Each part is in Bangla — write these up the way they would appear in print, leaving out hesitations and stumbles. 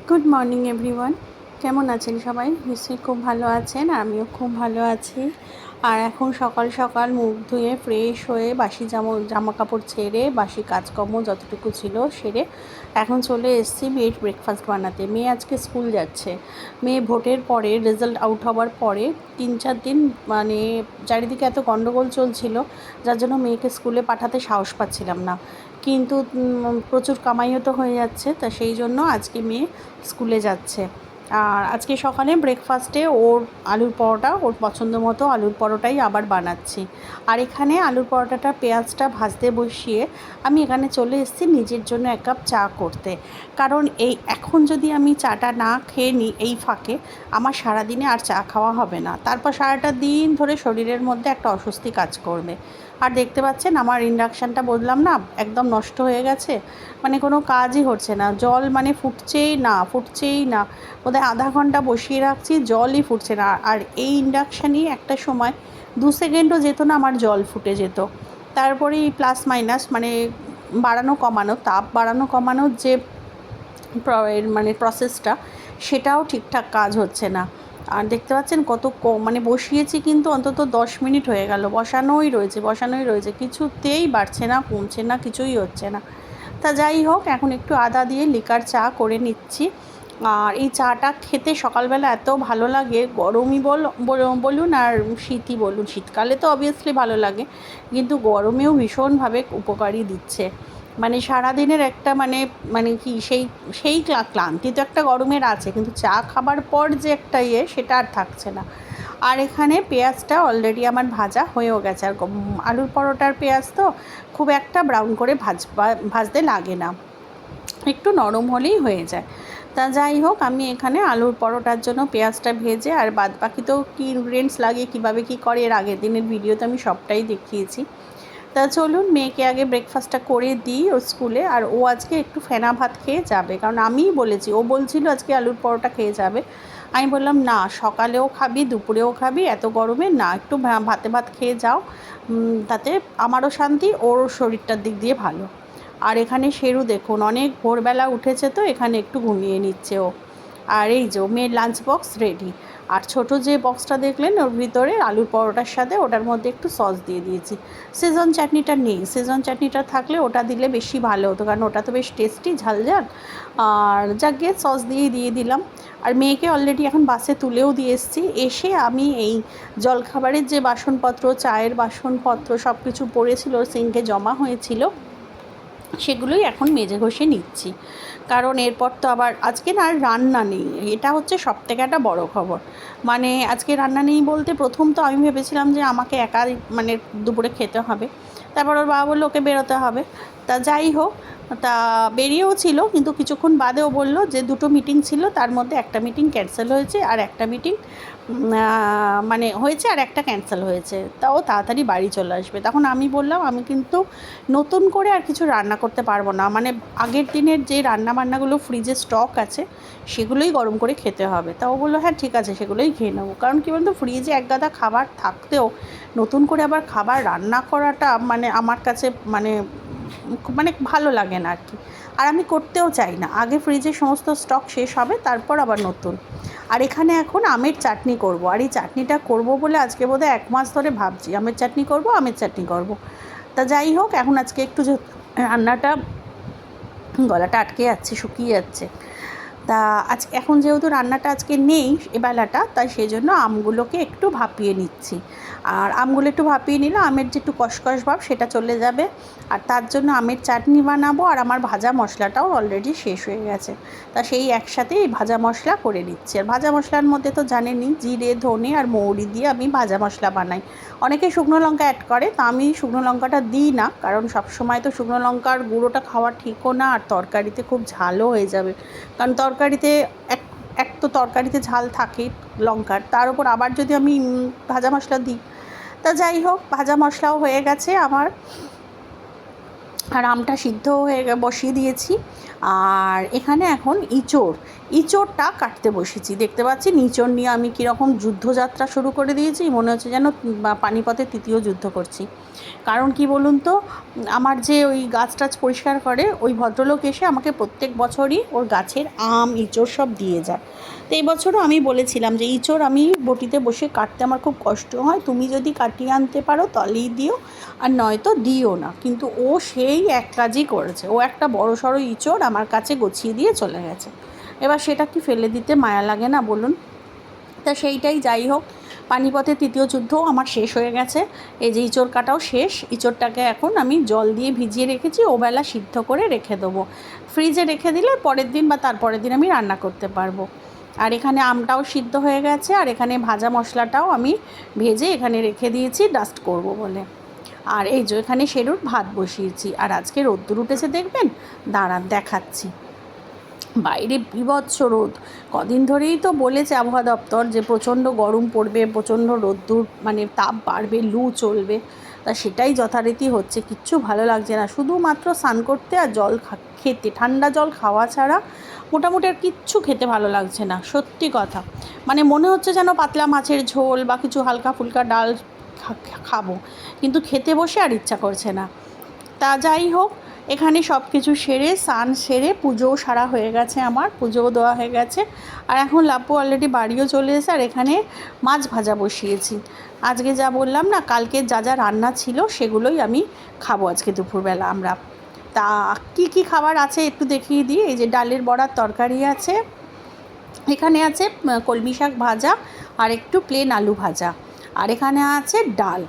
Good morning everyone. কেমন আছেন সবাই? নিশ্চয়ই খুব ভালো আছেন, আর আমিও খুব ভালো আছি। আর এখন সকাল সকাল মুখ ধুয়ে ফ্রেশ হয়ে বাসি জামা কাপড় ছেড়ে বাসি কাজকর্ম যতটুকু ছিল সেরে এখন চলে এসেছি মেয়ের ব্রেকফাস্ট বানাতে। মেয়ে আজকে স্কুল যাচ্ছে। মেয়ে ভোটের পরে, রেজাল্ট আউট হওয়ার পরে 3-4 দিন মানে চারিদিকে এত গণ্ডগোল চলছিল, যার জন্য মেয়েকে স্কুলে পাঠাতে সাহস পাচ্ছিলাম না। কিন্তু প্রচুর কামাইও তো হয়ে যাচ্ছে, তা সেই জন্য আজকে মেয়ে স্কুলে যাচ্ছে। আর আজকে সকালে ব্রেকফাস্টে ওর আলুর পরোটা, ওর পছন্দ মতো আলুর পরোটাই আবার বানাচ্ছি। আর এখানে আলুর পরোটাটা পেঁয়াজটা ভাজতে বসিয়ে আমি এখানে চলে এসেছি নিজের জন্য 1 কাপ চা করতে। কারণ এখন যদি আমি চাটা না খেয়ে নিই এই ফাঁকে, আমার সারাদিনে আর চা খাওয়া হবে না। তারপর সারাটা দিন ধরে শরীরের মধ্যে একটা অস্বস্তি কাজ করবে। আর দেখতে পাচ্ছেন আমার ইন্ডাকশানটা বললাম না, একদম নষ্ট হয়ে গেছে। মানে কোনো কাজই হচ্ছে না, জল মানে ফুটছেই না। বোধহয় আধা ঘন্টা বসিয়ে রাখছি, জলই ফুটছে না। আর এই ইন্ডাকশানই একটা সময় 2 সেকেন্ডও যেত না আমার জল ফুটে যেত। তারপরে এই প্লাস মাইনাস মানে তাপ বাড়ানো কমানোর যে মানে প্রসেসটা, সেটাও ঠিকঠাক কাজ হচ্ছে না। আর দেখতে পাচ্ছেন কত মানে বসিয়েছি, কিন্তু অন্তত 10 মিনিট হয়ে গেল, বসানোই রয়েছে, কিছুতেই বাড়ছে না, কমছে না, কিছুই হচ্ছে না। তা যাই হোক, এখন একটু আদা দিয়ে লিকার চা করে নিচ্ছি। আর এই চাটা খেতে সকালবেলা এত ভালো লাগে, গরমই বলুন আর শীতই বলুন। শীতকালে তো অবভিয়াসলি ভালো লাগে, কিন্তু গরমেও ভীষণভাবে উপকারী দিচ্ছে। মানে সারাদিনের একটা মানে মানে কি সেই ক্লান্তি তো একটা গরমের আছে, কিন্তু চা খাবার পর যে একটা সেটা আর থাকছে না। আর এখানে পেঁয়াজটা অলরেডি আমার ভাজা হয়েও গেছে। আর আলুর পরোটার পেঁয়াজ তো খুব একটা ব্রাউন করে ভাজতে লাগে না, একটু নরম হলেই হয়ে যায়। তা যাই হোক, আমি এখানে আলুর পরোটার জন্য পেঁয়াজটা ভেজে আর বাদবাকি তো কী ইনগ্রিডিয়েন্টস লাগে, কীভাবে কী করে, এর আগের দিনের ভিডিওতে আমি সবটাই দেখিয়েছি। তা চলুন মেয়েকে আগে ব্রেকফাস্টটা করে দিই ওর স্কুলে। আর ও আজকে একটু ফেনা ভাত খেয়ে যাবে, কারণ আমিই বলেছি, ও বলছিল আজকে আলুর পরোটা খেয়ে যাবে। আমি বললাম না, সকালেও খাবি দুপুরেও খাবি, এত গরমে না, একটু ভাত খেয়ে যাও, তাতে আমারও শান্তি, ওর শরীরটার দিক দিয়ে ভালো। আর এখানে শেরু দেখুন, অনেক ভোরবেলা উঠেছে তো এখানে একটু ঘুমিয়ে নিচ্ছে ও। আর এই যে মেয়ের লাঞ্চ বক্স রেডি। আর ছোট যে বক্সটা দেখলেন, ওর ভিতরে আলুর পরোটার সাথে ওটার মধ্যে একটু সস দিয়ে দিয়েছি। সেজন চাটনিটা নেই, সেজন চাটনিটা থাকলে ওটা দিলে বেশি ভালো হতো, কারণ ওটা তো বেশ টেস্টি, ঝালঝাল। আর যাকে সস দিয়ে দিলাম। আর মেয়েকে অলরেডি এখন বাসে তুলেও দিয়ে এসেছি। এসে আমি এই জলখাবারের যে বাসনপত্র, চায়ের বাসনপত্র সব কিছু পড়েছিল সিঙ্কে জমা হয়েছিল, সেগুলোই এখন মেজে ঘষে নিচ্ছি। কারণ এরপর তো আবার আজকে না আর রান্না নেই, এটা হচ্ছে সবথেকে একটা বড় খবর। মানে আজকে রান্না নেই বলতে, প্রথম তো আমি ভেবেছিলাম যে আমাকে একাই মানে দুপুরে খেতে হবে। তারপর ওর বাবা বললো ওকে বেরোতে হবে। তা যাই হোক, তা বেরিয়েও ছিল, কিন্তু কিছুক্ষণ বাদেও বললো যে 2টো মিটিং ছিল, তার মধ্যে একটা মিটিং ক্যান্সেল হয়েছে আর একটা মিটিং মানে হয়েছে আর একটা ক্যান্সেল হয়েছে, তাও তাড়াতাড়ি বাড়ি চলে আসবে। তখন আমি বললাম আমি কিন্তু নতুন করে আর কিছু রান্না করতে পারবো না, মানে আগের দিনের যে রান্নাবান্নাগুলো ফ্রিজে স্টক আছে সেগুলোই গরম করে খেতে হবে। তা ও বললো হ্যাঁ ঠিক আছে, সেগুলোই খেয়ে নেবো। কারণ কী বলতো, ফ্রিজে একগাদা খাবার থাকতেও নতুন করে আবার খাবার রান্না করাটা মানে আমার কাছে মানে মানে ভালো লাগে না আর কি। আর আমি করতেও চাই না, আগে ফ্রিজে সমস্ত স্টক শেষ হবে তারপর আবার নতুন। আর এখানে এখন আমের চাটনি করব। আর এই চাটনিটা করব বলে আজকে বোধহয় 1 মাস ধরে ভাবছি আমের চাটনি করব। তা যাই হোক, এখন আজকে একটু রান্নাটা, গলাটা আটকে যাচ্ছে, শুকিয়ে যাচ্ছে। তা এখন যেহেতু রান্নাটা আজকে নেই এবেলাটা, তাই সেই জন্য আমগুলোকে একটু ভাপিয়ে নিচ্ছি। আর আমগুলো একটু ভাপিয়ে নিলে আমের যে একটু কষকষ ভাব সেটা চলে যাবে। আর তার জন্য আমের চাটনি বানাবো। আর আমার ভাজা মশলাটাও অলরেডি শেষ হয়ে গেছে, তা সেই একসাথেই ভাজা মশলা করে নিচ্ছি। আর ভাজা মশলার মধ্যে তো জানেনই, জিরে, ধনে আর মৌরি দিয়ে আমি ভাজা মশলা বানাই। অনেকে শুকনো লঙ্কা অ্যাড করে, তা আমি শুকনো লঙ্কাটা দিই না, কারণ সবসময় তো শুকনো লঙ্কার গুঁড়োটা খাওয়া ঠিকও না, আর তরকারিতে খুব ঝালও হয়ে যাবে। কারণ তরকারিতে এক তো তরকারিতে ঝাল থাকেই লঙ্কার, তার উপর আবার যদি আমি ভাজা মশলা দিই। তা যাই হোক, ভাজা মশলাও হয়ে গেছে আমার। আর আমটা সিদ্ধ হয়ে বসিয়ে দিয়েছি। আর এখানে এখন ইঁচড়টা কাটতে বসেছি। দেখতে পাচ্ছি ইঁচড় নিয়ে আমি কীরকম যুদ্ধযাত্রা শুরু করে দিয়েছি, মনে হচ্ছে যেন পানিপথের তৃতীয় যুদ্ধ করছি। কারণ কি বলুন তো, আমার যে ওই গাছ টাছ পরিষ্কার করে ওই ভদ্রলোক এসে আমাকে প্রত্যেক বছরই ওর গাছের আম ইঁচড় সব দিয়ে যায়। তো এই বছরও আমি বলেছিলাম যে ইঁচড় আমি বটিতে বসে কাটতে আমার খুব কষ্ট হয়, তুমি যদি কাটিয়ে আনতে পারো তাহলেই দিও, আর নয়তো দিও না। কিন্তু ও সেই এক কাজই করেছে, ও একটা বড় সড়ো ইঁচড় আমার কাছে গুছিয়ে দিয়ে চলে গেছে। এবার সেটা কি ফেলে দিতে মায়া লাগে না বলুন? তা সেইটাই, যাই হোক, পানিপথের তৃতীয় যুদ্ধও আমার শেষ হয়ে গেছে। এই যে ইঁচড় কাটাও শেষ। ইঁচড়টাকে এখন আমি জল দিয়ে ভিজিয়ে রেখেছি, ওবেলা সিদ্ধ করে রেখে দেবো। ফ্রিজে রেখে দিলে পরের দিন বা তারপরের দিন আমি রান্না করতে পারবো। আর এখানে আমটাও সিদ্ধ হয়ে গেছে, আর এখানে ভাজা মশলাটাও আমি ভেজে এখানে রেখে দিয়েছি ডাস্ট করব বলে। আর এই যে এখানে সেরুর ভাত বসিয়েছি। আর আজকে রোদ্দুর উঠেছে দেখবেন, দাঁড়ান দেখাচ্ছি। বাইরে বীভৎস রোদ, কদিন ধরেই তো বলেছে আবহাওয়া দপ্তর যে প্রচণ্ড গরম পড়বে, প্রচণ্ড রোদ্দুর মানে তাপ বাড়বে, লু চলবে। তা সেটাই যথারীতি হচ্ছে, কিচ্ছু ভালো লাগছে না, শুধুমাত্র স্নান করতে আর জল খেতে, ঠান্ডা জল খাওয়া ছাড়া মোটামুটি আর কিচ্ছু খেতে ভালো লাগছে না, সত্যি কথা। মানে মনে হচ্ছে যেন পাতলা মাছের ঝোল বা কিছু হালকা ফুলকা ডাল খাবো, কিন্তু খেতে বসে আর ইচ্ছা করছে না। তা যাই হোক, এখানে সব কিছু সেরে স্নান সেরে পুজোও সারা হয়ে গেছে, আমার পুজোও দেওয়া হয়ে গেছে। আর এখন লাপু অলরেডি বাড়িও চলে এসে, আর এখানে মাছ ভাজা বসিয়েছি। আজকে যা বললাম না, কালকে যা যা রান্না ছিল সেগুলোই আমি খাবো আজকে দুপুরবেলা আমরা। তা কি কি খাবার আছে একটু দেখিয়ে দিই। এই যে ডালের বড়ার তরকারি আছে, এখানে আছে কলমি শাক ভাজা, আর একটু প্লেন আলু ভাজা, আর এখানে আছে ডাল,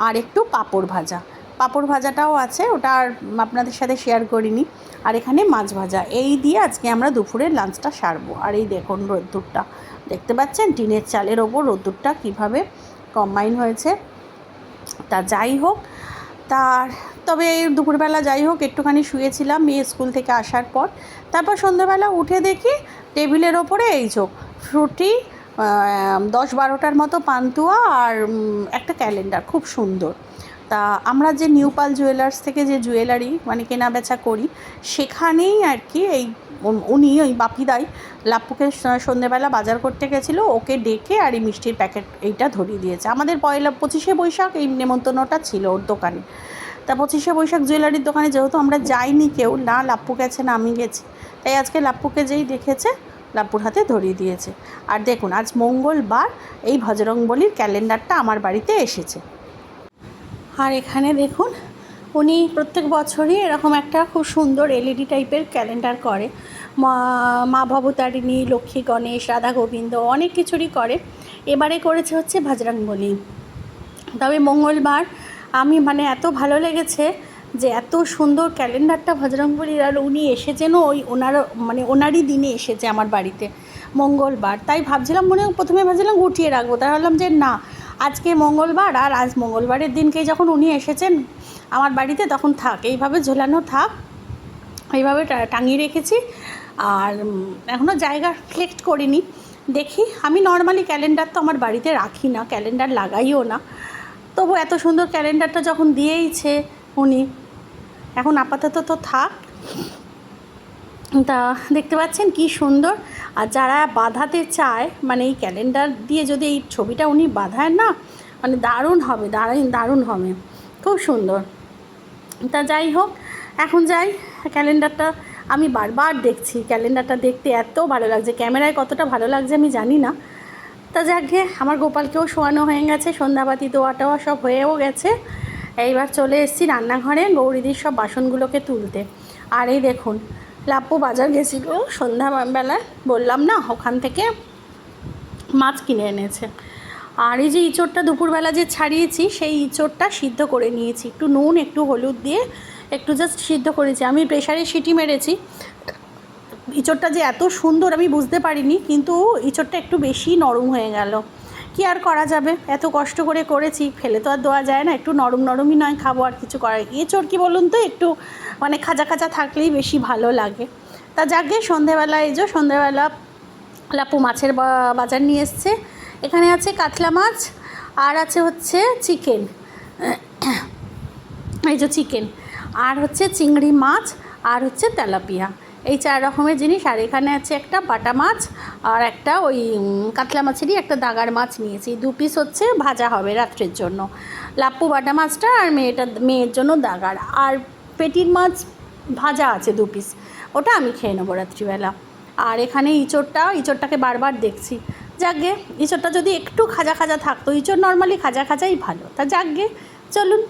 আর একটু পাঁপড় ভাজা। পাঁপড় ভাজাটাও আছে, ওটা আর আপনাদের সাথে শেয়ার করিনি। আর এখানে মাছ ভাজা, এই দিয়ে আজকে আমরা দুপুরের লাঞ্চটা সারবো। আর এই দেখুন রোদ্দুরটা, দেখতে পাচ্ছেন টিনের চালের ওপর রোদ্দুরটা কীভাবে কম্বাইন হয়েছে। তা যাই হোক, তবে দুপুরবেলা যাই হোক একটুখানি শুয়েছিলাম মেয়ে স্কুল থেকে আসার পর। তারপর সন্ধ্যেবেলা উঠে দেখি টেবিলের ওপরে এই ফ্রুটি 10-12টার মতো পান্তুয়া আর একটা ক্যালেন্ডার, খুব সুন্দর। তা আমরা যে নিউ পাল জুয়েলার্স থেকে যে জুয়েলারি মানে কেনা বেচা করি, সেখানেই আর কি এই উনি ওই বাপিদাই লাপ্পুকে সন্ধ্যেবেলা বাজার করতে গেছিলো, ওকে ডেকে আর এই মিষ্টির প্যাকেট এইটা ধরিয়ে দিয়েছে। আমাদের 25শে বৈশাখ এই নেমন্তন্নটা ছিল ওর দোকানে। তা 25শে বৈশাখ জুয়েলারির দোকানে যেহেতু আমরা যাইনি কেউ, না লাপ্পু গেছে না আমি গেছি, তাই আজকে লাপ্পুকে যেই দেখেছে লাপ্পুর হাতে ধরিয়ে দিয়েছে। আর দেখুন আজ মঙ্গলবার, এই বজরংবলীর ক্যালেন্ডারটা আমার বাড়িতে এসেছে। আর এখানে দেখুন উনি প্রত্যেক বছরই এরকম একটা খুব সুন্দর এলইডি টাইপের ক্যালেন্ডার করে, মা ভবতারিণী, লক্ষ্মী গণেশ, রাধা গোবিন্দ অনেক কিছুরই করে। এবারে করেছে হচ্ছে বজরংবলী। তবে মঙ্গলবার আমি মানে এত ভালো লেগেছে যে এত সুন্দর ক্যালেন্ডারটা বজরংবলীর, আর উনি এসেছেন ওই ওনারই দিনে এসেছে আমার বাড়িতে মঙ্গলবার। তাই ভাবছিলাম, প্রথমে ভাবছিলাম গুটিয়ে রাখবো, তাই ভাবলাম যে না, আজকে মঙ্গলবার আর আজ মঙ্গলবারের দিনকেই যখন উনি এসেছেন আমার বাড়িতে তখন থাক, এইভাবে ঝোলানো থাক, এইভাবে টাঙিয়ে রেখেছি। আর এখনও জায়গা সিলেক্ট করিনি, দেখি। আমি নর্মালি ক্যালেন্ডার তো আমার বাড়িতে রাখি না, ক্যালেন্ডার লাগাইও না, তবু এত সুন্দর ক্যালেন্ডারটা যখন দিয়েইছে উনি, এখন আপাতত তো থাক। তা দেখতে পাচ্ছেন কি সুন্দর। আর যারা বাঁধাতে চায়, মানে এই ক্যালেন্ডার দিয়ে যদি এই ছবিটা উনি বাঁধায় না, মানে দারুণ হবে, দারুণ হবে, খুব সুন্দর। তা যাই হোক, এখন যাই। ক্যালেন্ডারটা আমি বারবার দেখছি, ক্যালেন্ডারটা দেখতে এত ভালো লাগছে, ক্যামেরায় কতটা ভালো লাগছে আমি জানি না। তা যাকে আমার গোপালকেও শোয়ানো হয়ে গেছে, সন্ধ্যাবাতি দোয়া সব হয়েও গেছে। এইবার চলে এসেছি রান্নাঘরে গৌরীদির সব বাসনগুলোকে তুলতে। আর এই দেখুন লাপ্পু বাজার গেছিল সন্ধ্যাবেলায়, বললাম না, ওখান থেকে মাছ কিনে এনেছে। আর এই যে ইঁচড়টা দুপুরবেলা যে ছাড়িয়েছি, সেই ইঁচড়টা সিদ্ধ করে নিয়েছি, একটু নুন একটু হলুদ দিয়ে একটু জাস্ট সিদ্ধ করেছি। আমি প্রেশারে সিটি মেরেছি। ইঁচড়টা যে এত সুন্দর আমি বুঝতে পারিনি, কিন্তু ইঁচড়টা একটু বেশি নরম হয়ে গেল। কি আর করা যাবে, এত কষ্ট করে করেছি, ফেলে তো আর দেওয়া যায় না, একটু নরমই নয় খাবো, আর কিছু করার। এঁচড় কি বলুন তো, একটু মানে খাজা থাকলেই বেশি ভালো লাগে। তা যাকে সন্ধেবেলা সন্ধেবেলা লাপু মাছের বাজার নিয়ে এসছে। এখানে আছে কাতলা মাছ, আর আছে হচ্ছে চিকেন, এই যে চিকেন। আর হচ্ছে চিংড়ি মাছ, আর হচ্ছে তেলাপিয়া, এই 4 রকমের জিনিস। আর এখানে আছে একটা বাটা মাছ, আর একটা ওই কাতলা মাছেরই একটা দাগার মাছ নিয়েছি। 2 পিস হচ্ছে ভাজা হবে রাত্রের জন্য, লাপ্পু বাটা মাছটা আর মেয়ের জন্য দাগার। আর পেটির মাছ ভাজা আছে 2 পিস, ওটা আমি খেয়ে নেবো রাত্রিবেলা। আর এখানে ইঁচড়টাকে বারবার দেখছি, যাকগে ইঁচড়টা যদি একটু খাজা খাজা থাকতো, ইঁচড় নর্মালি খাজা খাজাই ভালো, তা যাকগে চলুন।